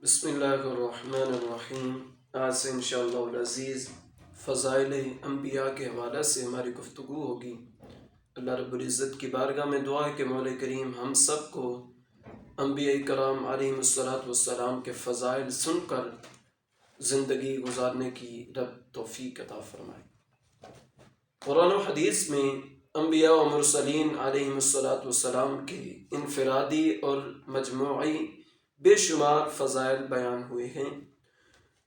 بسم اللہ الرحمن الرحیم۔ آج سے انشاءاللہ العزیز فضائل انبیاء کے حوالہ سے ہماری گفتگو ہوگی۔ اللہ رب العزت کی بارگاہ میں دعا ہے کہ مولا کریم ہم سب کو انبیاء کرام علیہم الصلوۃ والسلام کے فضائل سن کر زندگی گزارنے کی رب توفیق عطا فرمائے۔ قرآن و حدیث میں انبیاء و مرسلین علیہم الصلوۃ والسلام کے انفرادی اور مجموعی بے شمار فضائل بیان ہوئے ہیں۔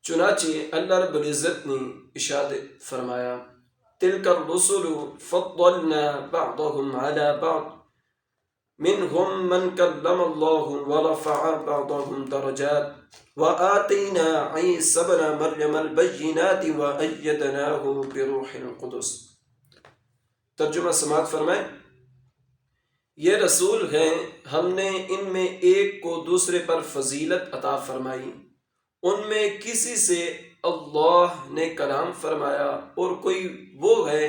چنانچہ اللہ رب العزت نے ارشاد فرمایا، تلک الرسل فضلنا بعضهم على بعض منهم من کلم اللہ ورفع بعضهم درجات وآتینا عیسی ابن مریم البینات وأیدناہ بروح القدس۔ ترجمہ سماعت فرمائیں۔ یہ رسول ہیں، ہم نے ان میں ایک کو دوسرے پر فضیلت عطا فرمائی، ان میں کسی سے اللہ نے کلام فرمایا اور کوئی وہ ہے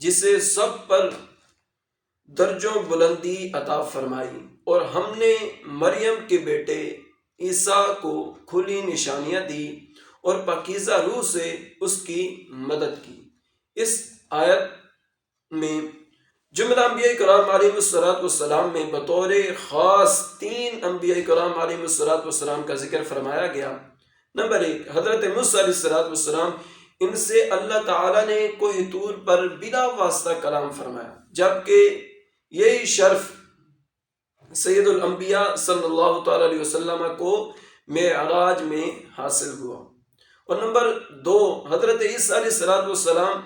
جسے سب پر درجوں بلندی عطا فرمائی، اور ہم نے مریم کے بیٹے عیسیٰ کو کھلی نشانیاں دی اور پاکیزہ روح سے اس کی مدد کی۔ اس آیت میں جملہ انبیاء کرام علیہ الصلوۃ والسلام میں بطور خاص 3 انبیاء کرام علیہ الصلوۃ والسلام کا ذکر فرمایا گیا۔ نمبر 1، حضرت موسیٰ علیہ الصلوۃ والسلام، ان سے اللہ تعالیٰ نے کوہ طور پر بلا واسطہ کلام فرمایا، جبکہ یہی شرف سید الانبیاء صلی اللہ تعالیٰ علیہ وسلم کو معراج میں حاصل ہوا۔ اور نمبر 2، حضرت عیسیٰ علیہ الصلوۃ والسلام،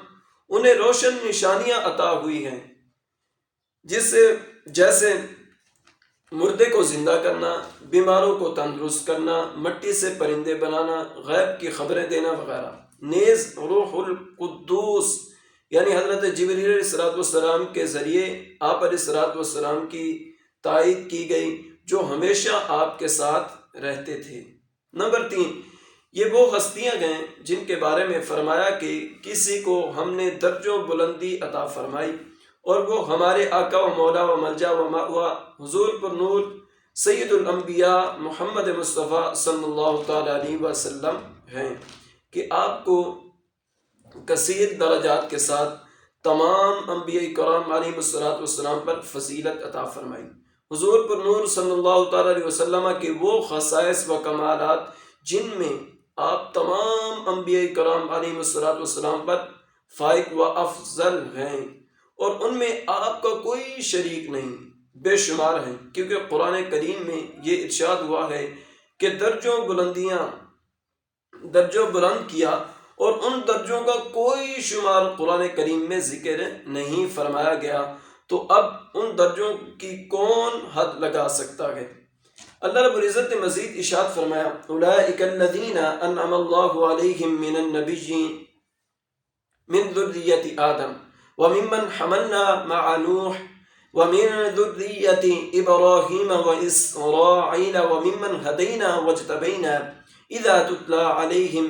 انہیں روشن نشانیاں عطا ہوئی ہیں، جیسے مردے کو زندہ کرنا، بیماروں کو تندرست کرنا، مٹی سے پرندے بنانا، غیب کی خبریں دینا وغیرہ۔ نیز روح القدس یعنی حضرت جبریل علیہ الصلوۃ والسلام کے ذریعے آپ علیہ الصلوۃ والسلام کی تائید کی گئی، جو ہمیشہ آپ کے ساتھ رہتے تھے۔ نمبر 3، یہ وہ ہستیاں ہیں جن کے بارے میں فرمایا کہ کسی کو ہم نے درجوں بلندی عطا فرمائی، اور وہ ہمارے آقا و مولا و ملجا و مأویٰ حضور پر نور سید الانبیاء محمد مصطفیٰ صلی اللہ تعالیٰ علیہ وسلم ہیں، کہ آپ کو کثیر درجات کے ساتھ تمام انبیاء کرام علیہ الصلوۃ والسلام پر فضیلت عطا فرمائی۔ حضور پر نور صلی اللہ تعالیٰ علیہ وسلم کے وہ خصائص و کمالات جن میں آپ تمام انبیاء کرام علیہ الصلوۃ والسلام پر فائق و افضل ہیں، اور ان میں آپ کا کوئی شریک نہیں، بے شمار ہیں، کیونکہ قرآن کریم میں یہ ارشاد ہوا ہے کہ درجوں بلند کیا، اور ان درجوں کا کوئی شمار قرآن کریم میں ذکر نہیں فرمایا گیا، تو اب ان درجوں کی کون حد لگا سکتا ہے؟ اللہ رب العزت نے مزید ارشاد فرمایا، اولئک الذین انعم اللہ علیہم من النبیین من ذریۃ آدم وممن حملنا مع نوح ومن ذریۃ ابراہیم واسرائیل وممن ہدینا واجتبینا اذا تتلی علیہم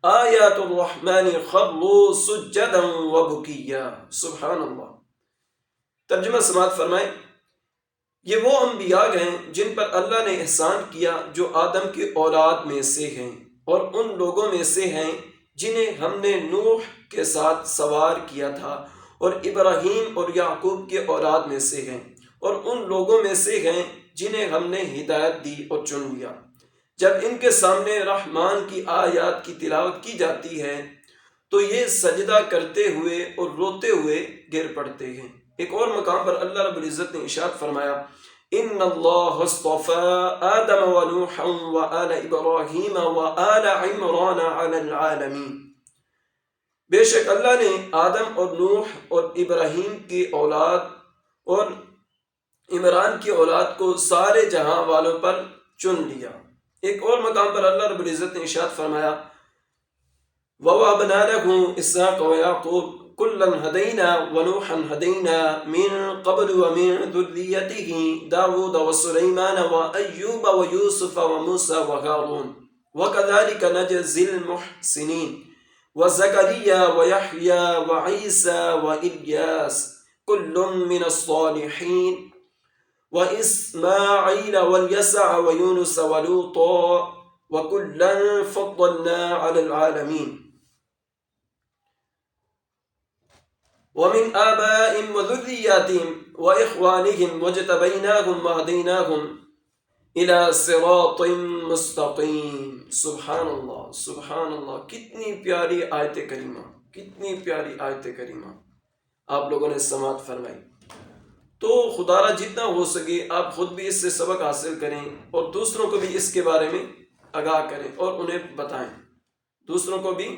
آیات الرحمن خروا سجدا وبکیا۔ سبحان اللہ۔ ترجمہ سماعت فرمائیں۔ یہ وہ انبیاء ہیں جن پر اللہ نے احسان کیا، جو آدم کی اولاد میں سے ہیں، اور ان لوگوں میں سے ہیں جنہیں ہم نے نوح کے ساتھ سوار کیا تھا، اور ابراہیم اور یعقوب کے اولاد میں سے ہیں، اور ان لوگوں میں سے ہیں جنہیں ہم نے ہدایت دی اور چن لیا۔ جب ان کے سامنے رحمان کی آیات کی تلاوت کی جاتی ہے تو یہ سجدہ کرتے ہوئے اور روتے ہوئے گر پڑتے ہیں۔ ایک اور مقام پر اللہ رب العزت نے ارشاد فرمایا، ان اللہ اصطفى آدم ونوحا وآل ابراہیم وآل عمران علی العالمین۔ بے شک اللہ نے آدم اور نوح اور ابراہیم کی اولاد اور عمران کی اولاد کو سارے جہاں والوں پر چن لیا۔ ایک اور مقام پر اللہ رب العزت نے ارشاد فرمایا، وَوَهَبْنَا لَهُ إِسْحَاقَ وَيَعْقُوبَ كُلًّا هَدَيْنَا وَنُوحًا هَدَيْنَا مِن قَبْلُ وَمِن ذُرِّيَّتِهِ دَاوُودَ وَسُلَيْمَانَ وَأَيُّوبَ وَيُوسُفَ وَمُوسَى وَهَارُونَ وَكَذَلِكَ نَجْزِي الْمُحْسِنِينَ وَزَكَرِيَّا وَيَحْيَى وَعِيسَى وَإِلْيَاسَ كُلٌّ مِّنَ الصَّالِحِينَ وَإِسْمَاعِيلَ وَالْيَسَعَ وَيُونُسَ وَلُوطًا وَكُلًّا فَضَّلْنَا عَلَى الْعَالَمِينَ وَمِنْ آبَائِهِمْ وَذُرِّيَّاتِهِمْ وَإِخْوَانِهِمْ وَاجْتَبَيْنَاهُمْ وَهَدَيْنَاهُمْ إِلَى صِرَاطٍ مُسْتَقِيمٍ۔ سبحان اللہ، سبحان اللہ، کتنی پیاری آیت کریمہ، کتنی پیاری آیت کریمہ آپ لوگوں نے سماعت فرمائی۔ تو خدا را جتنا ہو سکے آپ خود بھی اس سے سبق حاصل کریں اور دوسروں کو بھی اس کے بارے میں آگاہ کریں اور انہیں بتائیں، دوسروں کو بھی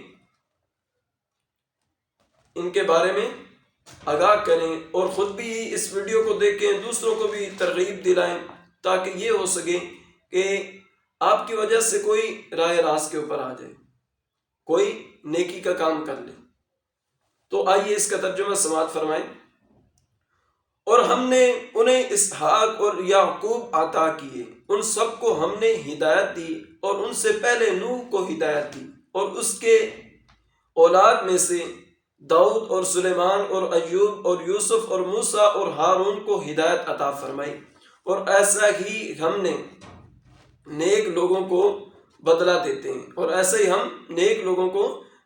ان کے بارے میں آگاہ کریں اور خود بھی اس ویڈیو کو دیکھیں، دوسروں کو بھی ترغیب دلائیں، تاکہ یہ ہو سکے کہ آپ کی وجہ سے کوئی راہ راست کے اوپر آ جائے، کوئی نیکی کا کام کر لے۔ تو آئیے اس کا ترجمہ سماعت فرمائیں۔ اور ہم نے انہیں اسحاق اور یعقوب عطا کیے، ان سب کو ہم نے ہدایت دی، اور ان سے پہلے نوح کو ہدایت دی، اور اس کے اولاد میں سے داؤد اور سلیمان اور ایوب اور یوسف اور موسیٰ اور ہارون کو ہدایت عطا فرمائی، اور ایسا ہی ہم نے نیک لوگوں کو بدلہ دیتے ہیں، اور ایسے ہی ہم نیک لوگوں کو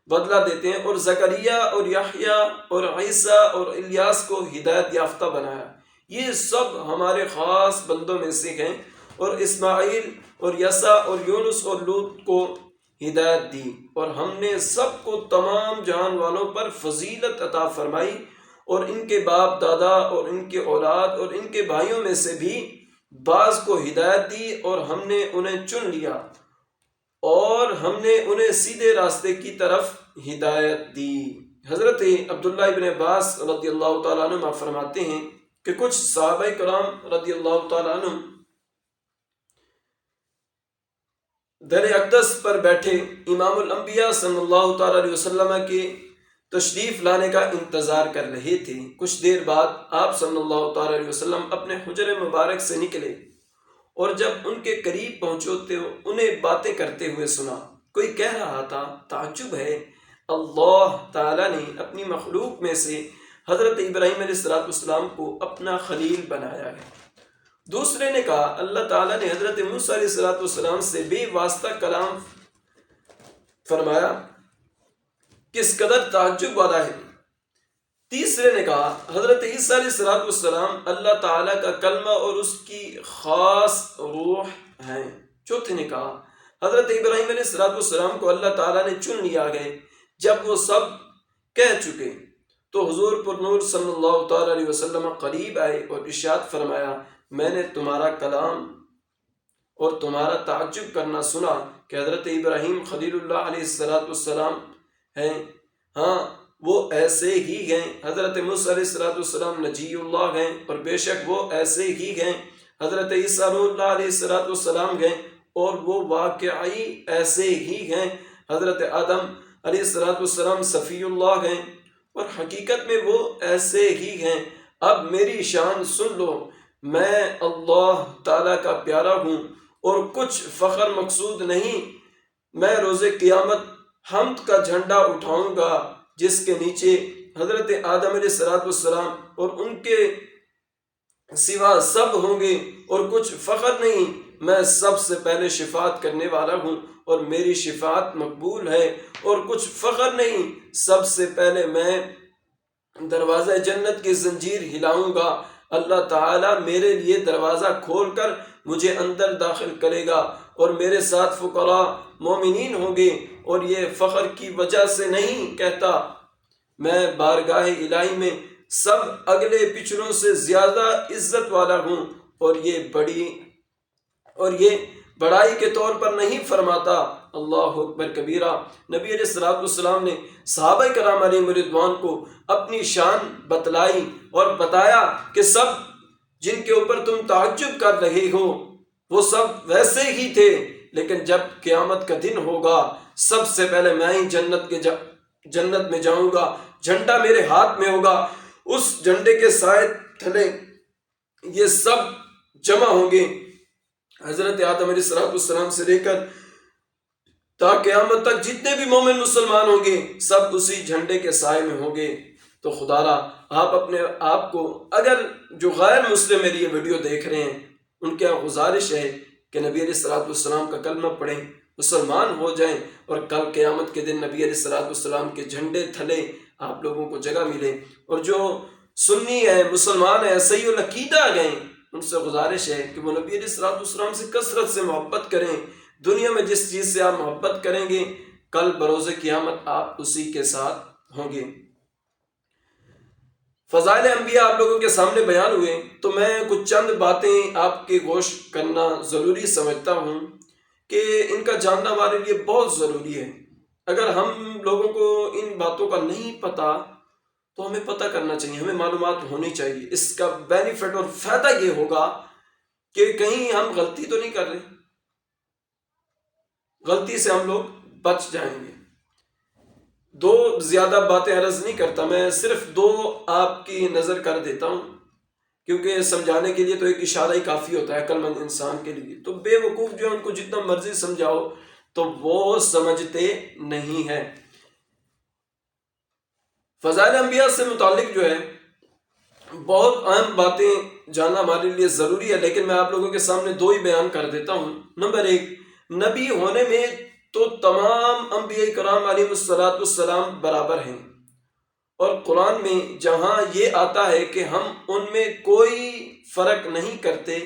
بدلہ دیتے ہیں۔ اور زکریا اور یحییٰ اور عیسیٰ اور الیاس کو ہدایت یافتہ بنایا، یہ سب ہمارے خاص بندوں میں سے ہیں۔ اور اسماعیل اور یسع اور یونس اور لوط کو ہدایت دی، اور ہم نے سب کو تمام جہان والوں پر فضیلت عطا فرمائی، اور ان کے باپ دادا اور ان کے اولاد اور ان کے بھائیوں میں سے بھی بعض کو ہدایت دی، اور ہم نے انہیں چن لیا، اور ہم نے انہیں سیدھے راستے کی طرف ہدایت دی۔ حضرت عبداللہ ابن عباس رضی اللہ تعالیٰ عنہ فرماتے ہیں کہ کچھ صحابہ کرام رضی اللہ تعالیٰ عنہ در اقدس پر بیٹھے امام الانبیاء صلی اللہ تعالیٰ علیہ وسلم کے تشریف لانے کا انتظار کر رہے تھے۔ کچھ دیر بعد آپ صلی اللہ تعالیٰ علیہ وسلم اپنے حجر مبارک سے نکلے، اور جب ان کے قریب پہنچو تو انہیں باتیں کرتے ہوئے سنا۔ کوئی کہہ رہا تھا، تعجب ہے، اللہ تعالیٰ نے اپنی مخلوق میں سے حضرت ابراہیم علیہ السلام کو اپنا خلیل بنایا ہے۔ دوسرے نے کہا، اللہ تعالیٰ نے حضرت موسیٰ علیہ السلام سے بے واسطہ کلام فرمایا، کس قدر تعجب والا ہے۔ تیسرے نے کہا، حضرت عیسیٰ علیہ السلام اللہ تعالیٰ کا کلمہ اور اس کی خاص روح ہیں۔ چوتھے نے کہا، حضرت ابراہیم علیہ السلام کو اللہ تعالیٰ نے چن لیا ہے۔ جب وہ سب کہہ چکے تو حضور پر نور صلی اللہ تعالیٰ علیہ وسلم قریب آئے اور ارشاد فرمایا، میں نے تمہارا کلام اور تمہارا تعجب کرنا سنا کہ حضرت ابراہیم خلیل اللہ علیہ السلام ہیں، ہاں وہ ایسے ہی ہیں۔ حضرت موسیٰ علیہ السلام نجی اللہ ہیں، اور بے شک وہ ایسے ہی ہیں۔ حضرت عیسیٰ روح اللہ علیہ السلام ہیں، اور وہ واقعی ایسے ہی ہیں۔ حضرت آدم علیہ السلام صفی اللہ ہیں، اور حقیقت میں وہ ایسے ہی ہیں۔ اب میری شان سن لو، میں اللہ تعالیٰ کا پیارا ہوں، اور کچھ فخر مقصود نہیں۔ میں روز قیامت حمد کا جھنڈا اٹھاؤں گا، جس کے نیچے حضرت آدم علیہ السلام اور ان کے سوا سب ہوں گے، اور کچھ فخر نہیں، میں سب سے پہلے شفاعت کرنے والا ہوں، اور میری شفاعت مقبول ہے۔ اور کچھ فخر نہیں، سب سے پہلے میں دروازہ جنت کی زنجیر ہلاؤں گا، اللہ تعالیٰ میرے لیے دروازہ کھول کر مجھے اندر داخل کرے گا، اور میرے ساتھ فقراء مومنین ہوں گے۔ اور یہ فخر کی وجہ سے نہیں کہتا، میں بارگاہ الہی میں سب اگلے پچھڑوں سے زیادہ عزت والا ہوں، اور یہ بڑائی کے طور پر نہیں فرماتا۔ اللہ اکبر کبیرہ۔ نبی علیہ السلام نے صحابہ کرام علیہم رضوان کو اپنی شان بتلائی اور بتایا کہ سب جن کے اوپر تم تعجب کر رہے ہو وہ سب ویسے ہی تھے، لیکن جب قیامت کا دن ہوگا سب سے پہلے میں ہی جنت میں جاؤں گا، جھنڈا میرے ہاتھ میں ہوگا، اس جھنڈے کے سائے تلے یہ سب جمع ہوں گے، حضرت آدم علیہ السلام سے لے کر تا قیامت تک جتنے بھی مومن مسلمان ہوں گے سب اسی جھنڈے کے سائے میں ہوں گے۔ تو خدا را آپ اپنے آپ کو، اگر جو غیر مسلم میری یہ ویڈیو دیکھ رہے ہیں ان کے گزارش ہے کہ نبی علیہ السلام کا کلمہ پڑھیں، مسلمان ہو جائیں اور کل قیامت کے دن نبی علیہ السلام کے جھنڈے تھلے آپ لوگوں کو جگہ ملے۔ اور جو سنی ہے، مسلمان ہے، صحیح العقیدہ گئے، ان سے گزارش ہے کہ وہ نبی علیہ السلام سے کثرت سے محبت کریں۔ دنیا میں جس چیز سے آپ محبت کریں گے، کل بروز قیامت آپ اسی کے ساتھ ہوں گے۔ فضائل انبیاء آپ لوگوں کے سامنے بیان ہوئے، تو میں کچھ چند باتیں آپ کے گوش کرنا ضروری سمجھتا ہوں کہ ان کا جاننا ہمارے لیے بہت ضروری ہے۔ اگر ہم لوگوں کو ان باتوں کا نہیں پتہ تو ہمیں پتہ کرنا چاہیے، ہمیں معلومات ہونی چاہیے۔ اس کا بینیفٹ اور فائدہ یہ ہوگا کہ کہیں ہم غلطی تو نہیں کر رہے، غلطی سے ہم لوگ بچ جائیں گے۔ دو زیادہ باتیں عرض نہیں کرتا، میں صرف دو آپ کی نظر کر دیتا ہوں، کیونکہ سمجھانے کے لیے تو ایک اشارہ ہی کافی ہوتا ہے عقل مند انسان کے لیے۔ تو بے وقوف جو ہے ان کو جتنا مرضی سمجھاؤ تو وہ سمجھتے نہیں ہیں۔ فضائل انبیاء سے متعلق جو ہے بہت اہم باتیں جاننا ہمارے لیے ضروری ہے، لیکن میں آپ لوگوں کے سامنے دو ہی بیان کر دیتا ہوں۔ نمبر ایک، نبی ہونے میں تو تمام انبیاء کرام علیہ السلام برابر ہیں، اور قرآن میں جہاں یہ آتا ہے کہ ہم ان میں کوئی فرق نہیں کرتے،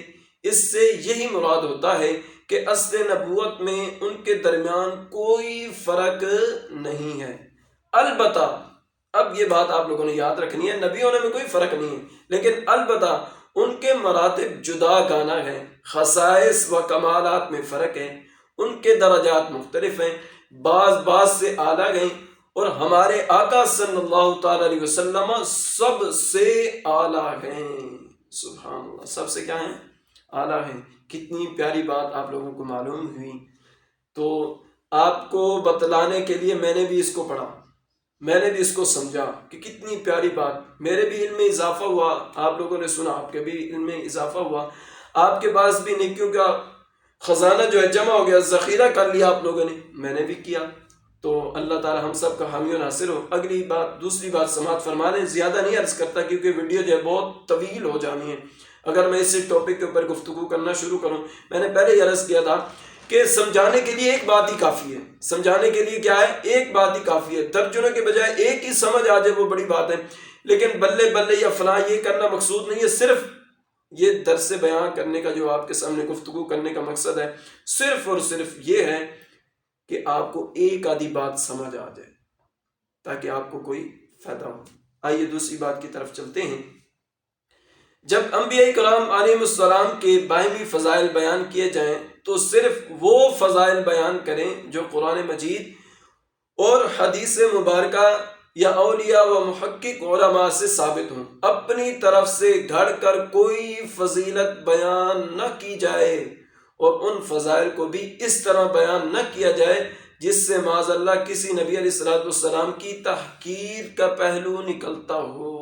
اس سے یہی مراد ہوتا ہے کہ اصل نبوت میں ان کے درمیان کوئی فرق نہیں ہے۔ البتہ اب یہ بات آپ لوگوں نے یاد رکھنی ہے، نبی ہونے میں کوئی فرق نہیں ہے، لیکن البتہ ان کے مراتب جدا گانا ہے، خصائص و کمالات میں فرق ہے، ان کے درجات مختلف ہیں، بعض سے اعلیٰ گئیں، اور ہمارے آقا صلی اللہ تعالی علیہ وسلم سب سے اعلیٰ ہیں۔ سبحان اللہ، سب سے کیا ہیں؟ اعلیٰ ہیں۔ کتنی پیاری بات آپ لوگوں کو معلوم ہوئی۔ تو آپ کو بتلانے کے لیے میں نے بھی اس کو پڑھا، میں نے بھی اس کو سمجھا کہ کتنی پیاری بات، میرے بھی علم میں اضافہ ہوا، آپ لوگوں نے سنا، آپ کے بھی علم میں اضافہ ہوا، آپ کے پاس بھی نیکیوں کا خزانہ جو ہے جمع ہو گیا، ذخیرہ کر لیا آپ لوگوں نے، میں نے بھی کیا۔ تو اللہ تعالی ہم سب کا حامی و ناصر ہو۔ اگلی بات، دوسری بات سماعت فرما لیں، زیادہ نہیں عرض کرتا کیونکہ ویڈیو جو ہے بہت طویل ہو جانی ہے اگر میں اسی ٹاپک کے اوپر گفتگو کرنا شروع کروں۔ میں نے پہلے ہی عرض کیا تھا کہ سمجھانے کے لیے ایک بات ہی کافی ہے، سمجھانے کے لیے کیا ہے؟ ایک بات ہی کافی ہے۔ درجنوں کے بجائے ایک ہی سمجھ آ جائے وہ بڑی بات ہے، لیکن بلے بلے یا فلاں یہ کرنا مقصود نہیں ہے۔ صرف یہ درس بیان کرنے کا جو آپ کے سامنے گفتگو کرنے کا مقصد ہے، صرف اور صرف یہ ہے کہ آپ کو ایک آدھی بات سمجھ آ جائے تاکہ آپ کو کوئی فائدہ ہو۔ آئیے دوسری بات کی طرف چلتے ہیں۔ جب انبیاء کرام علیہ السلام کے باہمی فضائل بیان کیے جائیں تو صرف وہ فضائل بیان کریں جو قرآن مجید اور حدیث مبارکہ یا اولیاء و محقق علماء سے ثابت ہوں۔ اپنی طرف سے گھڑ کر کوئی فضیلت بیان نہ کی جائے، اور ان فضائل کو بھی اس طرح بیان نہ کیا جائے جس سے معاذ اللہ کسی نبی علیہ السلام کی تحقیر کا پہلو نکلتا ہو،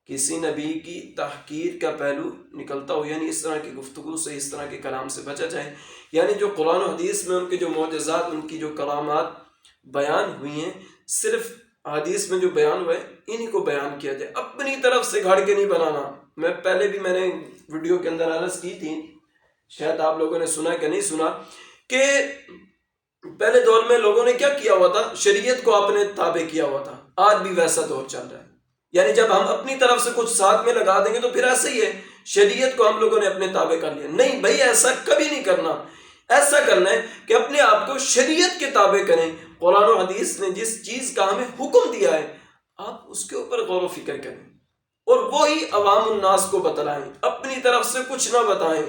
کسی نبی کی تحقیر کا پہلو نکلتا ہو، یعنی اس طرح کی گفتگو سے، اس طرح کے کلام سے بچا جائے۔ یعنی جو قرآن و حدیث میں ان کے جو معجزات، ان کی جو کرامات بیان ہوئی ہیں، صرف حدیث میں جو بیان ہوئے انہی کو بیان کیا جائے، اپنی طرف سے گھڑ کے نہیں بنانا۔ میں پہلے بھی میں نے ویڈیو کے اندر عرض کی تھی، شاید آپ لوگوں نے سنا کہ نہیں سنا، کہ پہلے دور میں لوگوں نے کیا کیا ہوا تھا؟ شریعت کو اپنے تابع کیا ہوا تھا۔ آج بھی ویسا دور چل رہا ہے، یعنی جب ہم اپنی طرف سے کچھ ساتھ میں لگا دیں گے تو پھر ایسا ہی ہے، شریعت کو ہم لوگوں نے اپنے تابع کر لیا۔ نہیں بھائی، ایسا کبھی نہیں کرنا۔ ایسا کرنا ہے کہ اپنے آپ کو شریعت کے تابع کریں۔ قرآن و حدیث نے جس چیز کا ہمیں حکم دیا ہے، آپ اس کے اوپر غور و فکر کریں اور وہی عوام الناس کو بتلائیں، اپنی طرف سے کچھ نہ بتائیں،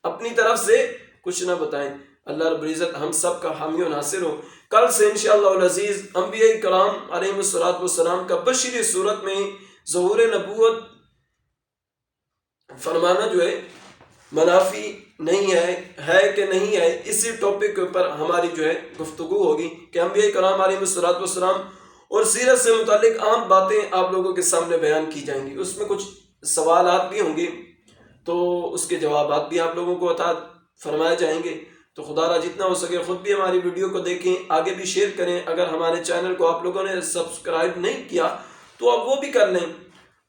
اپنی طرف سے کچھ نہ بتائیں۔ اللہ رب العزت ہم سب کا حامی و ناصر ہو۔ کل سے انشاءاللہ العزیز انبیاء کرام علیہ السلام کا بشری صورت میں ظہور نبوت فرمانا جو ہے منافی نہیں ہے کہ نہیں ہے، اسی ٹاپک کے اوپر ہماری جو ہے گفتگو ہوگی کہ انبیاء کرام علیہ السلام اور سیرت سے متعلق عام باتیں آپ لوگوں کے سامنے بیان کی جائیں گی۔ اس میں کچھ سوالات بھی ہوں گے تو اس کے جوابات بھی آپ لوگوں کو عطا فرمائے جائیں گے۔ تو خدا را جتنا ہو سکے خود بھی ہماری ویڈیو کو دیکھیں، آگے بھی شیئر کریں۔ اگر ہمارے چینل کو آپ لوگوں نے سبسکرائب نہیں کیا تو آپ وہ بھی کر لیں۔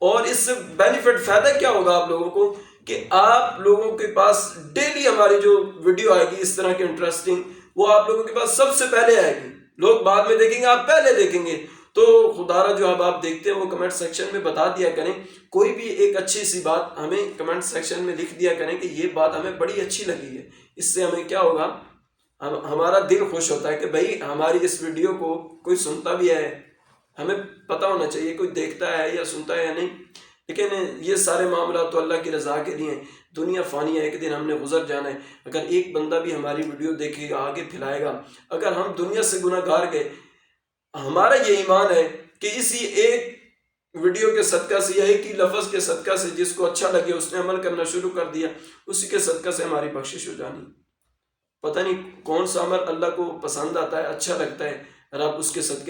اور اس سے بینیفٹ، فائدہ کیا ہوگا آپ لوگوں کو کہ آپ لوگوں کے پاس ڈیلی ہماری جو ویڈیو آئے گی اس طرح کی انٹرسٹنگ، وہ آپ لوگوں کے پاس سب سے پہلے آئے گی. لوگ بعد میں دیکھیں گے، آپ پہلے دیکھیں گے. تو خدا را جو اب آپ دیکھتے ہیں وہ کمنٹ سیکشن میں بتا دیا کریں. کوئی بھی ایک اچھی سی بات ہمیں کمنٹ سیکشن میں لکھ دیا کریں کہ یہ بات ہمیں بڑی اچھی لگی ہے. اس سے ہمیں کیا ہوگا، ہمارا دل خوش ہوتا ہے کہ بھائی ہماری اس ویڈیو کو کوئی سنتا بھی ہے. ہمیں پتہ ہونا چاہیے کوئی دیکھتا ہے یا سنتا ہے یا نہیں. لیکن یہ سارے معاملات تو اللہ کی رضا کے لیے ہیں. دنیا فانی ہے، ایک دن ہم نے گزر جانا ہے. اگر ایک بندہ بھی ہماری ویڈیو دیکھے گا، آگے پھیلائے گا، اگر ہم دنیا سے گناہ گار گئے، ہمارا یہ ایمان ہے کہ اسی ایک ویڈیو کے صدقہ سے یا ایک ہی لفظ کے صدقہ سے جس کو اچھا لگے اس نے عمل کرنا شروع کر دیا، اسی کے صدقہ سے ہماری بخشش ہو جانی. پتہ نہیں کون سا عمل اللہ کو پسند آتا ہے، اچھا لگتا ہے، اور آپ اس کے صدقے